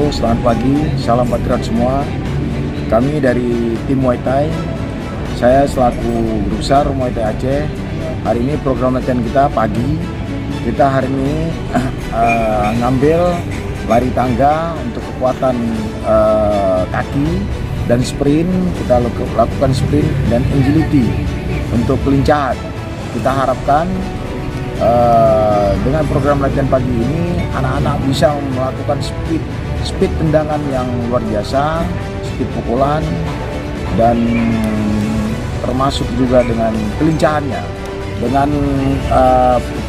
Halo, selamat pagi, salam patriot semua. Kami dari tim Muay Thai. Saya selaku Guru Besar Muay Thai Aceh. Hari ini program latihan kita pagi. Kita hari ini ngambil lari tangga untuk kekuatan kaki dan sprint. Kita lakukan sprint dan agility untuk kelincahan. Kita harapkan dengan program latihan pagi ini anak-anak bisa melakukan speed tendangan yang luar biasa, speed pukulan, dan termasuk juga dengan kelincahannya. Dengan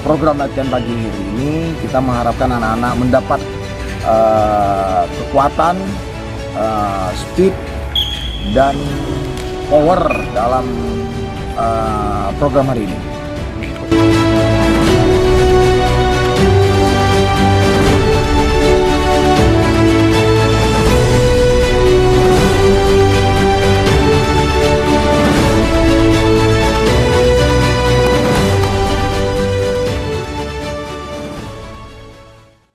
program latihan pagi ini kita mengharapkan anak-anak mendapat kekuatan, speed, dan power dalam program hari ini.